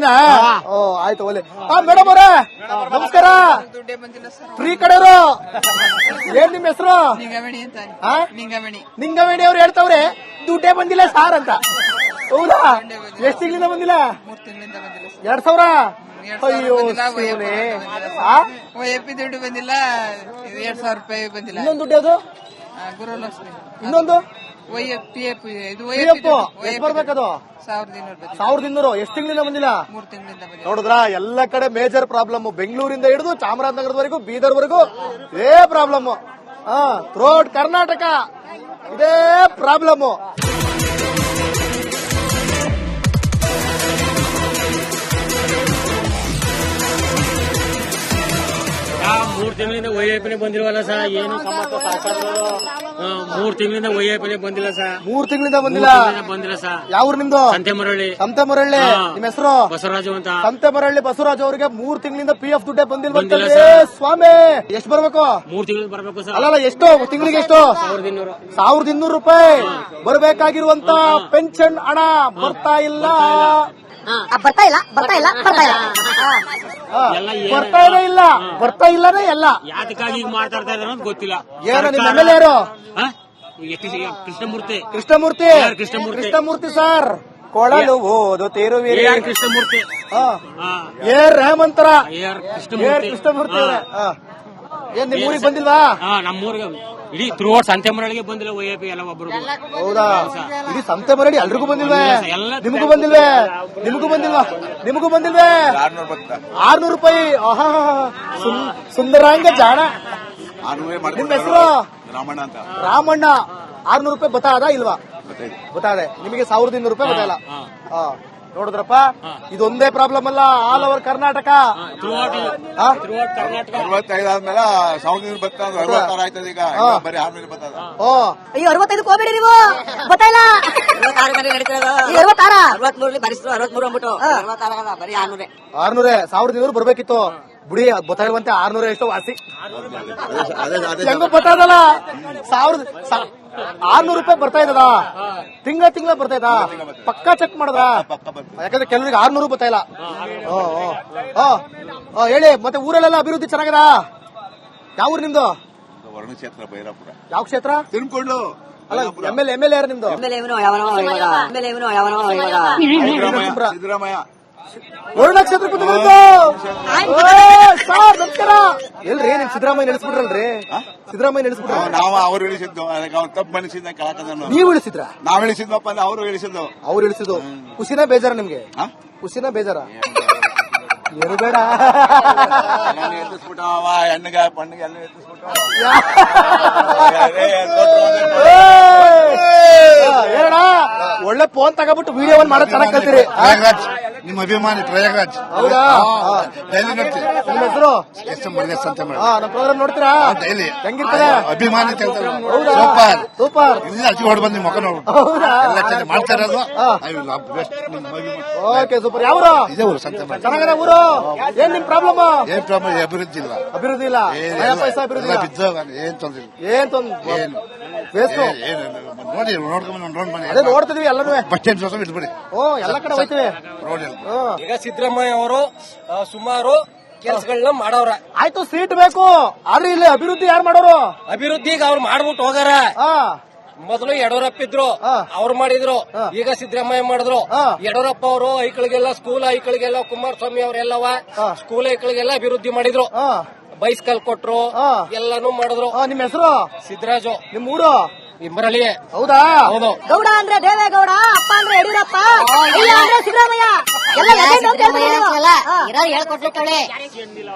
ಬಂದಿನ? ಓ ಆಯ್ತು ಒಳ್ಳೆ. ಮೇಡಮ್ ಅವರೇ ನಮಸ್ಕಾರ. ಫ್ರೀ ಕಡೆಯವರು ಏನ್ ನಿಮ್ ಹೆಸರು? ನಿಂಗವೇಣಿ ಅವ್ರು ಹೇಳ್ತಾವ್ರೆ ದುಡ್ಡೇ ಬಂದಿಲ್ಲ ಸಾರ್ ಅಂತ. ಹೌದಾ? ಎಷ್ಟು ತಿಂಗಳಿಂದ ಬಂದಿಲ್ಲ? 2000. ಅಯ್ಯೋ ದುಡ್ಡು ಬಂದಿಲ್ಲ. 2000 ರೂಪಾಯಿ ಬಂದಿಲ್ಲ. ಇನ್ನೊಂದು ದುಡ್ಡು ಯಾವುದು? ಗುರುಲಕ್ಷ್ಮಿ. ಇನ್ನೊಂದು ಬರ್ಬೇಕದು 1200. ಎಷ್ಟು ತಿಂಗಳಿಂದ ಬಂದಿಲ್ಲ? 3 ತಿಂಗಳಿಂದ ಬಂದಿಲ್ಲ. ನೋಡಿದ್ರ ಎಲ್ಲ ಕಡೆ ಮೇಜರ್ ಪ್ರಾಬ್ಲಮ್. ಬೆಂಗಳೂರಿಂದ ಹಿಡಿದು ಚಾಮರಾಜನಗರದವರೆಗೂ ಬೀದರ್ವರೆಗೂ ಇದೇ ಪ್ರಾಬ್ಲಮ್. ಥ್ರೂಔಟ್ ಕರ್ನಾಟಕ ಇದೇ ಪ್ರಾಬ್ಲಮ್. ಮೂರ್ ತಿಂಗಳಿಂದ ವೈಐಪಿನೇ ಬಂದಿಲ್ವಲ್ಲ ಸರ್. ಏನು ಸಮಸ್ಯೆ ಸರ್ಕಾರದವರು? 3 ತಿಂಗಳಿಂದ ವೈಐಪಿನೇ ಬಂದಿಲ್ಲ ಸರ್. 3 ತಿಂಗಳಿಂದ ಬಂದಿಲ್ಲ ಸರ್. ಯಾವ ನಿಮ್ದು? ಸಂತೆಮರಳ್ಳಿ. ನಿಮ್ಮ ಹೆಸರು? ಬಸವರಾಜು ಅಂತ. ಸಂತೆಮರಳ್ಳಿ ಬಸವರಾಜ್ ಅವರಿಗೆ 3 ತಿಂಗಳಿಂದ PF ದುಡ್ಡೇ ಬಂದಿಲ್ಲ ಸ್ವಾಮಿ. ಎಷ್ಟು ಬರ್ಬೇಕು? 3 ತಿಂಗಳು ಬರ್ಬೇಕು ಸರ್. ಅಲ್ಲ ಎಷ್ಟು ತಿಂಗಳಿಗೆ? ಎಷ್ಟು? 1200 ರೂಪಾಯಿ ಬರ್ಬೇಕಾಗಿರುವಂತ ಪೆನ್ಷನ್ ಹಣ ಬರ್ತಾ ಇಲ್ಲ. ಬರ್ತಾ ಇಲ್ಲನೇ ಎಲ್ಲ. ಯಾತಕ್ಕಾಗಿ ಈಗ ಮಾತಾಡ್ತಾ ಇದ್ದಾರೆ ಅಂತ ಗೊತ್ತಿಲ್ಲ. ಏನು ನಿಮ್ಮ MLA ಯಾರು? ಕೃಷ್ಣಮೂರ್ತಿ. ಕೃಷ್ಣಮೂರ್ತಿ ಸರ್ ಕೊಳಲು ಓದುತ್ತಿರುವಿರಿ. ಕೃಷ್ಣಮೂರ್ತಿ. ರೇಮಂತರ ಕೃಷ್ಣಮೂರ್ತಿ. ಏನ್ ನಿಮ್ ಊರಿಗೆ ಬಂದಿಲ್ವಾ? ನಮ್ಮೂರಿಗೆ ಇಡೀ ಥ್ರೂಔಟ್ ಸಂತೆಮರಳಿಗೆ ಬಂದಿಲ್ಲ ವೈಐಪಿ ಎಲ್ಲ ಒಬ್ಬರು. ಹೌದಾ? ಇಡೀ ಸಂತೆಮರಳಿ ಎಲ್ರಿಗೂ ಬಂದಿಲ್ವೇ? ನಿಮಗೂ ಬಂದಿಲ್ವೇ? 600 ರೂಪಾಯಿ. ಸುಂದರಾಂಗ ಜಾಣ. ನಿಮ್ಮ ಹೆಸರು? ರಾಮಣ್ಣ. 600 ರೂಪಾಯಿ ಬತ್ತಾದ ಇಲ್ವಾ? ಬತ್ತಾದೆ. ನಿಮಗೆ 1200 ರೂಪಾಯಿ ಬತ್ತಾಯಿಲ್ಲ. ನೋಡಿದ್ರಪ್ಪ, ಇದೊಂದೇ ಪ್ರಾಬ್ಲಮ್ ಅಲ್ಲ, ಆಲ್ ಓವರ್ ಕರ್ನಾಟಕ. 65 ಆದ್ಮೇಲೆ 1000 ಬರ್ತದೆ. 66 ಆಯ್ತದ ಈಗ. ಬರೀ 600 ಬರ್ತದ. ಅಯ್ಯೋ 65 ಹೋಗ್ಬೇಡಿ ನೀವು. ಗೊತ್ತಾಯಿಲ್ಲ. 63 ಬರಿಸ್ರು 63 ಅಂದ್ಬಿಟ್ಟು 66 ಬರೀ 600. 1200 ಬರ್ಬೇಕಿತ್ತು. ಬುಡಿ ಗೊತ್ತಾಗಿರುವಂತೆ 600 ಎಷ್ಟೋ ವಾಸಿ ಹೆಂಗ ಗೊತ್ತಾಗಲ್ಲ. 600 ರೂಪಾಯಿ ಬರ್ತಾ ಇದ್ದದ? ತಿಂಗಳ ಬರ್ತಾ ಇದ್ದ? ಪಕ್ಕಾ ಚೆಕ್ ಮಾಡಿದ್ರ? ಯಾಕಂದ್ರೆ ಕೆಲವರಿಗೆ 600 ಬರ್ತಾ ಇಲ್ಲ. ಹೇಳಿ ಮತ್ತೆ ಊರಲ್ಲೆಲ್ಲ ಅಭಿವೃದ್ಧಿ ಚೆನ್ನಾಗದ? ಯಾವ ಊರು ನಿಮ್ದು? ವರ್ಣಕ್ಷೇತ್ರ ಭೈರಪುರ. ಯಾವ ಕ್ಷೇತ್ರ? ತಿನ್ಕೊಂಡು. ಅಲ್ಲ MLA ಯಾರು ನಿಮ್ದು? ಸಿದ್ದರಾಮಯ್ಯ. ವರ್ಣಕ್ಷೇತ್ರ ನಮಸ್ಕಾರ. ಎಲ್ರಿ ನಿಮ್ ಸಿದ್ದರಾಮಯ್ಯ ನೆನೆಸ್ಬಿಟ್ರಲ್ರಿ? ನಾವು ಅವ್ರು ಇಳಿಸಿದ್ದು ತಪ್ಪು ಮನಸ್ಸಿಂದ ಕಳಕದ. ನೀವು ಇಳಿಸಿದ್ರ? ನಾವ್ ಇಳಿಸಿದ್ವಪ್ಪ. ಅವ್ರು ಇಳಿಸಿದ್ದು. ಖುಷಿನ ಬೇಜಾರ ನಿಮ್ಗೆ? ಖುಷಿನ ಬೇಜಾರ? ಏನು ಬೇಡ. ಎತ್ತಿಸ್ಬಿಟ್ಟವ ಹೆಣ್ಣಿಗೆ ಪಣ್ಣಿಗೆ ಎಲ್ಲ ಎತ್ತಿಸ್ಬಿಟ್ಟು. ಹೇಳ ಒಳ್ಳೆ ಫೋನ್ ತಗೋಬಿಟ್ಟು ವಿಡಿಯೋ ಮಾಡೋದ್ ಚೆನ್ನಾಗಿ ಕಲ್ತೀರಿ. ನಿಮ್ಮ ಅಭಿಮಾನಿ ಪ್ರಯಾಗರಾಜ್. ಹೌದಾ? ಡೈಲಿ ನೋಡ್ತೀವಿ. ನಿಮ್ಮ ಹೆಸರು? ನಮ್ಮ ಪ್ರೋಗ್ರಾಮ್ ನೋಡ್ತೀರಾ? ಡೈಲಿ. ಹೆಂಗಿರ್ತದೆ? ಅಭಿಮಾನಿ ಸೂಪರ್. ಇಲ್ಲ ಅಜ್ಜಿ ಹೊಡ್ ಬಂದಿ ಮುಖ ನೋಡ್ಬಿಟ್ಟು ಎಲ್ಲ ಚೆನ್ನಾಗಿ ಮಾಡ್ತಾ ಇರೋದು. Okay super. ಯಾವ್ರು? ಇದೇ ಊರು ಸಂತೆಮರಳಿ. ಚೆನ್ನಾಗದ ಊರು. ಏನ್ ನಿಮ್ ಪ್ರಾಬ್ಲಮ್? ಏನ್ ಪ್ರಾಬ್ಲಮ್? ಅಭಿವೃದ್ಧಿ ಇಲ್ಲ. ಅಭಿವೃದ್ಧಿ ಇಲ್ಲ. ಪೈಸಾ ಅಭಿವೃದ್ಧಿ ಇಲ್ಲ. ಏನ್ ತೊಂದ್ರೆ ಇಲ್ಲ. ಏನ್ ತೊಂದ್ರೆ? ನೋಡಿ ನೋಡ್ಕೊಂಡು ಅದೇ ನೋಡ್ತಿದ್ವಿ ಎಲ್ಲರೂ. ಬಸ್ ಸ್ಟ್ಯಾಂಡ್ ಜೊತೆ ಇಟ್ಬಿಡಿ. ಎಲ್ಲ ಕಡೆ ಹೋಯ್ತಿವಿ. ಈಗ ಸಿದ್ದರಾಮಯ್ಯ ಅವರು ಸುಮಾರು ಕೆಲಸಗಳನ್ನ ಮಾಡವ್ರ. ಆಯ್ತು ಸೀಟ್ ಬೇಕು. ಆದ್ರೆ ಇಲ್ಲಿ ಅಭಿವೃದ್ಧಿ ಯಾರು ಮಾಡೋರು? ಅಭಿವೃದ್ಧಿಗೆ ಅವ್ರು ಮಾಡ್ಬಿಟ್ಟು ಹೋಗಾರ. ಮೊದಲು ಯಡಿಯೂರಪ್ಪ ಇದ್ರು, ಅವ್ರು ಮಾಡಿದ್ರು. ಈಗ ಸಿದ್ದರಾಮಯ್ಯ ಮಾಡಿದ್ರು. ಯಡಿಯೂರಪ್ಪ ಅವರು ಐಕಳಿಗೆಲ್ಲ ಸ್ಕೂಲ್ ಐಕಳಿಗೆಲ್ಲ ಕುಮಾರಸ್ವಾಮಿ ಅವರೆಲ್ಲವ ಸ್ಕೂಲ್ ಐಕಳಿಗೆಲ್ಲ ಅಭಿವೃದ್ಧಿ ಮಾಡಿದ್ರು. ಬೈಸ್ಕಲ್ ಕೊಟ್ರು, ಎಲ್ಲಾನು ಮಾಡಿದ್ರು. ನಿಮ್ ಹೆಸರು? ಸಿದ್ದರಾಜು. ನಿಮ್ ಊರು? ಇಂಬರಳಿ. ಹೌದಾ? ಹೌದು. ಗೌಡ ಅಂದ್ರೆ ದೇವೇಗೌಡ, ಅಪ್ಪ ಅಂದ್ರೆ ಯಡಿಯೂರಪ್ಪ, ಇಲ್ಲ ಅಂದ್ರೆ ಸಿದ್ದರಾಮಯ್ಯ. ಹೇಳ್ಕೊಟ್ಬಿಟ್ಟಳೆ.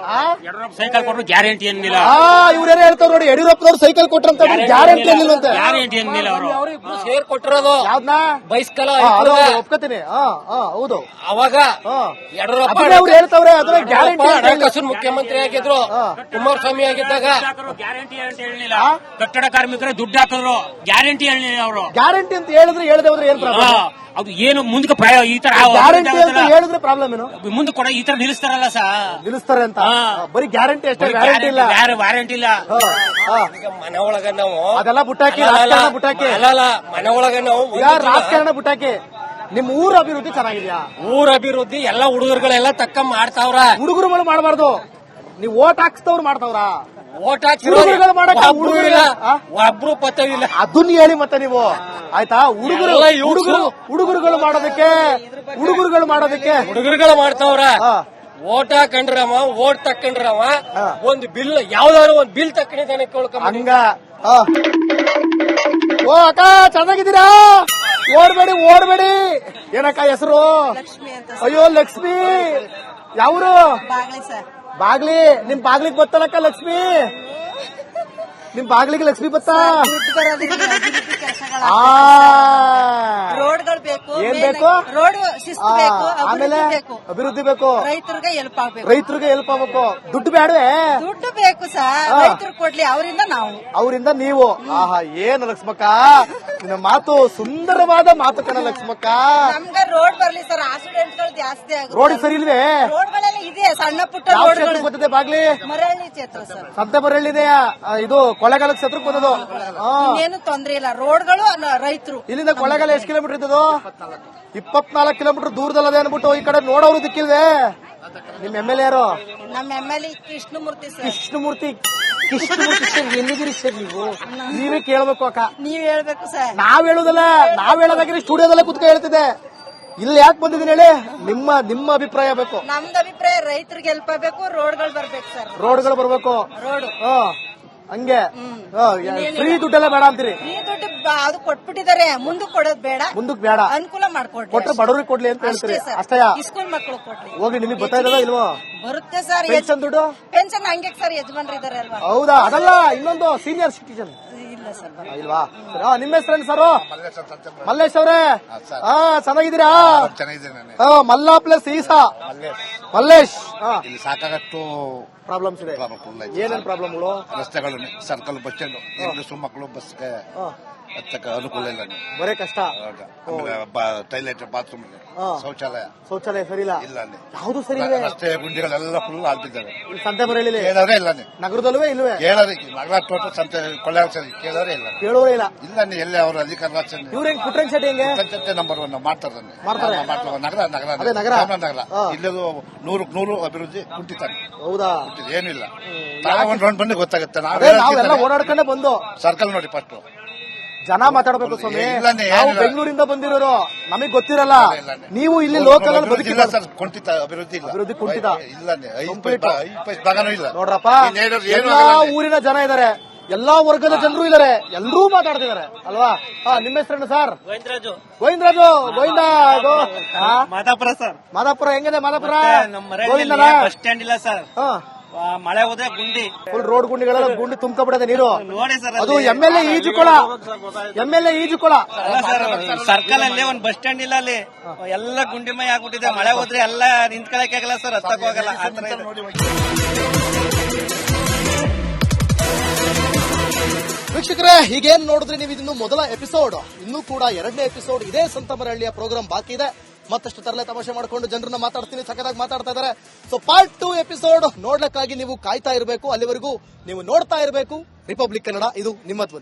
ಸೈಕಲ್ ಕೊಟ್ಟರು ಗ್ಯಾರಂಟಿ ಏನಿಲ್ಲ. ಇವ್ರೇನು ಹೇಳ್ತಾರ ನೋಡಿ, ಯಡಿಯೂರಪ್ಪನವ್ರು ಸೈಕಲ್ ಕೊಟ್ರಂತ ಗ್ಯಾರಂಟಿ ಏನಿಲ್ಲ ಅಂತ. ಗ್ಯಾರಂಟಿ ಏನಿಲ್ಲ. ಅವ್ರಿಬ್ರು ಸೇರ್ ಕೊಟ್ಟಿರೋದು. ಯಾವ್ದನ್ನ? ಬೈಸ್ಕಲ್ ಒಪ್ಕೋತೀನಿ. ಹೌದು. ಅವಾಗ ಯಡಿಯೂರಪ್ಪ ಅವ್ರು ಹೇಳ್ತಾವ್ರೆ ಅದನ್ನ ಗ್ಯಾರಂಟಿ. ಹಣಕಾಸು ಮುಖ್ಯಮಂತ್ರಿ ಆಗಿದ್ರು, ಕುಮಾರಸ್ವಾಮಿ ಆಗಿದ್ದಾಗ ಗ್ಯಾರಂಟಿ ಅಂತ ಹೇಳಲಿಲ್ಲ. ಕಟ್ಟಡ ಕಾರ್ಮಿಕರ ದುಡ್ಡು ಹಾಕಿದ್ರು, ಗ್ಯಾರಂಟಿ ಹೇಳಲಿಲ್ಲ ಅವರು. ಗ್ಯಾರಂಟಿ ಅಂತ ಹೇಳಿದ್ರೆ ಹೇಳದೆ ಹೋದ್ರೆ ಏನ್ ಪ್ರಾಬ್ಲಮ್? ಅದು ಏನು ಮುಂದಕ್ಕೆ ಈ ತರ ಗ್ಯಾರಂಟಿ ಅಂತ ಹೇಳಿದ್ರೆ ಪ್ರಾಬ್ಲಮ್ ಏನು? ಮುಂದೆ ಕೂಡ ಈ ತರ ನಿಲ್ಲಿಸ್ತಾರಲ್ಲ ನಿಲ್ಲಿಸ್ತಾರೆ ಅಂತ. ಬರೀ ಗ್ಯಾರಂಟಿ ಅಷ್ಟೇ, ವ್ಯಾರಂಟಿ ಇಲ್ಲ. ವ್ಯಾರಂಟಿ ಇಲ್ಲ. ಈಗ ಮನೆ ಒಳಗ ನಾವು ಅದೆಲ್ಲ ಬುಟ್ಟಾಕಿ, ರಾಜಕಾರಣ ಬುಟ್ಟಾಕಿ. ಅಲ್ಲ ಮನೆ ಒಳಗ ನಾವು ರಾಜಕಾರಣ ಬುಟ್ಟಾಕಿ. ನಿಮ್ ಊರ ಅಭಿವೃದ್ಧಿ ಚೆನ್ನಾಗಿದ್ಯಾ? ಊರ ಅಭಿವೃದ್ಧಿ ಎಲ್ಲ ಹುಡುಗರುಗಳೆಲ್ಲ ತಕ್ಕ ಮಾಡ್ತಾವ್ರ. ಹುಡುಗರುಗಳು ಮಾಡಬಾರ್ದು, ನೀವು ಓಟ್ ಹಾಕ್ಸ್ತವ್ರು ಮಾಡ್ತಾವ್ರ. ಓಟ್ ಹಾಕಿ ಹುಡುಗರುಗಳು ಮಾಡಕ್ಕೆ ಒಬ್ರು ಇಲ್ಲ, ಒಬ್ರು ಪತ್ತವಿಲ್ಲ. ಅದನ್ನ ಹೇಳಿ ಮತ್ತೆ ನೀವು ಆಯ್ತಾ? ಎಲ್ಲ ಹುಡುಗರುಗಳು ಮಾಡೋದಕ್ಕೆ ಹುಡುಗರುಗಳು ಮಾಡ್ತಾವ್ರ. ಓಟ್ ಹಾಕೊಂಡ್ರವ, ಓಟ್ ತಕೊಂಡ್ರವ, ಒಂದು ಬಿಲ್ ಯಾವ್ದಾದ್ರು ಒಂದು ಬಿಲ್ ತಕೊಂಡಿದ್ದಾನೆ ಕೇಳ್ಕೊಂಬ. ಹಂಗ ಓ ಅಕ್ಕ ಚೆನ್ನಾಗಿದ್ದೀರಾ? ಓಡ್ಬೇಡಿ. ಏನಕ್ಕ ಹೆಸರು? ಲಕ್ಷ್ಮಿ ಅಂತ ಅಯ್ಯೋ ಲಕ್ಷ್ಮಿ, ಯಾವ್ರು? ಬಾಗ್ಲಿ ಸರ್. ಬಾಗ್ಲಿ. ನಿಮ್ ಬಾಗ್ಲಿಗ್ ಬತ್ತಲಕ್ಕ ಲಕ್ಷ್ಮಿ? ನಿಮ್ ಬಾಗ್ಲಿಗೆ ಲಕ್ಷ್ಮಿ ಬತ್ತಾ? ದುಡ್ಡು ಬರೋದಿಲ್ಲ, ಅಭಿವೃದ್ಧಿ ಕೆಲಸಗಳ ಆ ರೋಡ್ಗಳು ಬೇಕು, ಏನ್ ಬೇಕು? ರೋಡ್ ಶಿಸ್ತು ಬೇಕು, ಆಮೇಲೆ ಅಭಿವೃದ್ಧಿ ಬೇಕು, ಅಭಿವೃದ್ಧಿ ಬೇಕು, ರೈತರಿಗೆ ಹೆಲ್ಪ್ ಆಗ್ಬೇಕು. ರೈತರಿಗೆ ಹೆಲ್ಪ್ ಆಗ್ಬೇಕು. ದುಡ್ಡು ಬೇಡವೇ? ದುಡ್ಡು ಬೇಕು ಸರ್, ರೈತರು ಕೊಡ್ಲಿ, ಅವರಿಂದ ನಾವು, ಅವರಿಂದ ನೀವು. ಆಹಾ, ಏನು ಲಕ್ಷ್ಮಕ್ಕ, ನಿನ್ನ ಮಾತು ಸುಂದರವಾದ ಮಾತು ಕಣ ಲಕ್ಷ್ಮಕ್ಕ. ನಮ್ಗೆ ರೋಡ್ ಬರ್ಲಿ ಸರ್, ಆಕ್ಸಿಡೆಂಟ್ ಗಳು ಜಾಸ್ತಿ ಆಗುತ್ತೆ. ರೋಡ್ ಸರಿ ಇಲ್ವೇ? ರೋಡ್ಗಳೆಲ್ಲ ಇದೆ, ಸಣ್ಣ ಪುಟ್ಟ ಯಾವ ರೋಡ್ಗಳು. ಕ್ಷೇತ್ರಕ್ಕೆ ಬರ್ತದೆ ಬಾಗ್ಲಿ? ಮರಳಿ ಕ್ಷೇತ್ರ ಸರ್. ಸಂತೆ ಬರಳ್ಳಿದೆಯಾ? ಇದು ಕೊಳ್ಳೆಗಾಲ ಕ್ಷೇತ್ರಕ್ಕೆ ಬಂದದು. ಇನ್ನೇನು ತೊಂದ್ರೆ ಇಲ್ಲ, ರೋಡ್ಗಳು ರೈತರು. ಇಲ್ಲಿಂದ ಕೊಳ್ಳೆಗಾಲ ಎಷ್ಟು ಕಿಲೋಮೀಟರ್ ಇದ್ದದು? 24 ಕಿಲೋಮೀಟರ್ ದೂರದಲ್ಲದೆ ಅನ್ಬಿಟ್ಟು ಈ ಕಡೆ ನೋಡೋರು ದಿಕ್ಕಿಲ್ವೇ? ನಿಮ್ MLA ಯಾರು? ನಮ್ಮ MLA Krishnamurthy sir. Krishnamurthy sir, ಎಲ್ಲಿದ್ದೀರಿ ಸರ್ ನೀವು? ನೀವೇ ಕೇಳ್ಬೇಕು ಅಕ್ಕ. ನೀವ್ ಹೇಳ್ಬೇಕು ಸರ್. ನಾವ್ ಹೇಳೋದಾಗಿದ್ರೆ ಸ್ಟುಡಿಯೋದಲ್ಲೇ ಕುತ್ಕ ಹೇಳ್ತಿದ್ದೆ. ಇಲ್ಲಿ ಯಾಕೆ ಬಂದಿದ್ದೀನಿ ಹೇಳಿ? ನಿಮ್ಮ ಅಭಿಪ್ರಾಯ ಬೇಕು. ನಮ್ದು ಅಭಿಪ್ರಾಯ ರೈತರಿಗೆ ಹೆಲ್ಪ್ ಆಗ್ಬೇಕು, ರೋಡ್ಗಳು ಬರ್ಬೇಕು ಸರ್. ರೋಡ್ಗಳು ಬರ್ಬೇಕು. ರೋಡ್ ಹಂಗೆ ಫ್ರೀ ದುಡ್ಡೆಲ್ಲ ಬೇಡ ಅಂತೀರಿ? ಈ ದುಡ್ಡು ಅದು ಕೊಟ್ಬಿಟ್ಟಿದ್ದಾರೆ, ಮುಂದಕ್ಕೆ ಕೊಡೋದು ಬೇಡ, ಮುಂದಕ್ಕೆ ಬೇಡ, ಅನುಕೂಲ ಮಾಡ್ಕೊಡ್ರಿ. ಕೊಟ್ರೆ ಬಡವ್ರಿಗೆ ಕೊಡ್ಲಿ ಅಂತ ಹೇಳ್ತೀರಿ ಅಷ್ಟೇ. ಸ್ಕೂಲ್ ಮಕ್ಕಳು ಕೊಡ್ಲಿ. ಹೋಗಿ ನಿಮಗೆ ಬರ್ತಾ ಇದ್ದದ ಇಲ್ವೋ? ಬರುತ್ತೆ ಸರ್ ಪೆನ್ಷನ್ ದುಡ್ಡು. ಪೆನ್ಷನ್ ಹಂಗೆ ಸರ್, ಯಜಮಾನ್ರು ಇದಾರೆ ಅಲ್ವಾ? ಹೌದಾ? ಅದಲ್ಲ, ಇನ್ನೊಂದು ಸೀನಿಯರ್ ಸಿಟಿಜನ್ ಇಲ್ಲ ಸರ್. ಇಲ್ವಾ? ನಿಮ್ಮ ಹೆಸರೇನು ಸರ್? ಮಲ್ಲೇಶ್ ಅವ್ರೆ, ಚೆನ್ನಾಗಿದ್ದೀರಾ? ಮಲ್ಲಾ ಪ್ಲಸ್ ಈಸಾ ಮಲ್ಲೇಶ್. ಇಲ್ಲಿ ಸಾಕಾಗಷ್ಟು ಪ್ರಾಬ್ಲಮ್ಸ್ ಇದೆ. ಏನೇನ್ ಪ್ರಾಬ್ಲಮ್ಗಳು? ರಸ್ತೆಗಳು, ಸರ್ಕಲ್, ಬಸ್ ಸ್ಟ್ಯಾಂಡ್, ಹೆಂಗಸರು ಮಕ್ಕಳು ಬಸ್ಗೆ ಹತ್ತಕ್ಕೆ ಅನುಕೂಲ ಇಲ್ಲ. ಬರೇ ಕಷ್ಟ. ಟೈಲೆಟ್, ಬಾತ್ರೂಮ್, ಶೌಚಾಲಯ ಸರಿ ಇಲ್ಲ. ಇಲ್ಲ ಅಲ್ಲಿ ಯಾವ್ದು ಸರಿ ಇಲ್ಲ. ರಸ್ತೆ ಗುಂಡಿಗಳೆಲ್ಲ ಫುಲ್ ಆಗ್ತಿದ್ದಾವೆ. ಸಂತೆ ಬರಲಿ ಕೇಳೋರೇ ಇಲ್ಲ. ನಗರದಲ್ಲೂ ಇಲ್ವೇ? ಕೇಳೋರಿ ನಗರ ಟೋಟ ಸಂತೆ ಕೊಳ್ಳೆ ಕೇಳೋರೇ ಇಲ್ಲ. ಕೇಳೋರೇ ಇಲ್ಲ. ಇಲ್ಲ ಎಲ್ಲಿ ಅವ್ರ ಅಧಿಕಾರ ಇವ್ರ ಹೆಂಗ್ ಪುಟ್ರಂಗ್ ಶೆಟ್ಟಿ ಹೆಂಗೆ ನಂಬರ್ 1 ಮಾಡ್ತಾರೆ. ನಗರ ಇಲ್ಲದು 100 ಅಭಿವೃದ್ಧಿ ಕುಂಠಿತ. ಹೌದಾ? ಏನಿಲ್ಲ. ಒಂದು ರೌಂಡ್ ಬಂದು ಗೊತ್ತಾಗುತ್ತೆ. ನಾವೆಲ್ಲ ಓಡಾಡ್ಕೊಂಡೆ ಬಂದು ಸರ್ಕಲ್ ನೋಡಿ ಫಸ್ಟ್ ಜನ ಮಾತಾಡ್ಬೇಕು ಸ್ವಾಮಿ. ಇಲ್ಲನೇ ನಾವು ಬೆಂಗಳೂರಿಂದ ಬಂದಿರೋರು, ನಮಗ್ ಗೊತ್ತಿರಲ್ಲ. ನೀವು ಇಲ್ಲಿ ಲೋಕಲ್ ಅಲ್ಲಿ ಬದುಕಿಲ್ಲ ಸರ್. ಕುಂಠಿತ ಅಭಿವೃದ್ಧಿ ಇಲ್ಲ. ಅಭಿವೃದ್ಧಿ ಕುಂಠಿತ ಇಲ್ಲನೇ 5 ಭಾಗನೂ ಇಲ್ಲ. ನೋಡ್ರಪ್ಪ, ಎಲ್ಲಾ ಊರಿನ ಜನ ಇದಾರೆ, ಎಲ್ಲಾ ವರ್ಗದ ಜನರು ಇದಾರೆ, ಎಲ್ಲರೂ ಮಾತಾಡ್ತಿದಾರೆ ಅಲ್ವಾ? ನಿಮ್ಮ ಹೆಸರೇನು ಸರ್? ಗೋವಿಂದರಾಜು. ಮಾದಾಪುರ ಸರ್. ಮಾದಾಪುರ ಹೆಂಗಿದೆ? ಮಾದಾಪುರ ಬಸ್ ಸ್ಟ್ಯಾಂಡ್ ಇಲ್ಲ ಸರ್. ಮಳೆ ಹೋದ್ರೆ ಗುಂಡಿ, ಫುಲ್ ರೋಡ್ ಗುಂಡಿಗಳೆಲ್ಲ ಗುಂಡಿ ತುಂಬ್ಕೊಂಡ್ಬಿಡದೆ ನೀರು. ನೋಡಿ ಸರ್, ಅದು MLA ಈಜುಕೊಳ. ಸರ್ಕಲ್ ಅಲ್ಲಿ ಒಂದು ಬಸ್ ಸ್ಟ್ಯಾಂಡ್ ಇಲ್ಲ, ಅಲ್ಲಿ ಎಲ್ಲ ಗುಂಡಿಮಯ ಆಗ್ಬಿಟ್ಟಿದೆ. ಮಳೆ ಹೋದ್ರೆ ಎಲ್ಲ ನಿಂತ್ಕೊಳಕ್ ಆಗಲ್ಲ ಸರ್, ಹತ್ತಕ್ ಹೋಗಲ್ಲ. ಆತರ ಇದೆ. ವೀಕ್ಷಕರೇ, ಹೀಗೇನ್ ನೋಡಿದ್ರೆ ನೀವು ಇದನ್ನು ಮೊದಲ ಎಪಿಸೋಡ್, ಇನ್ನೂ ಕೂಡ 2ನೇ ಎಪಿಸೋಡ್ ಇದೇ ಸಂತಮರಹಳ್ಳಿಯ ಪ್ರೋಗ್ರಾಮ್ ಬಾಕಿ ಇದೆ. ಮತ್ತಷ್ಟು ತರಲೆ ತಮಾಷೆ ಮಾಡಿಕೊಂಡು ಜನರನ್ನ ಮಾತಾಡ್ತೀನಿ, ಸಖತ್ತಾಗಿ ಮಾತಾಡ್ತಾ ಇದ್ದಾರೆ. ಸೊ ಪಾರ್ಟ್ 2 ಎಪಿಸೋಡ್ ನೋಡ್ಲಿಕ್ಕಾಗಿ ನೀವು ಕಾಯ್ತಾ ಇರಬೇಕು. ಅಲ್ಲಿವರೆಗೂ ನೀವು ನೋಡ್ತಾ ಇರಬೇಕು ರಿಪಬ್ಲಿಕ್ ಕನ್ನಡ. ಇದು ನಿಮ್ಮ ಧ್ವನಿ.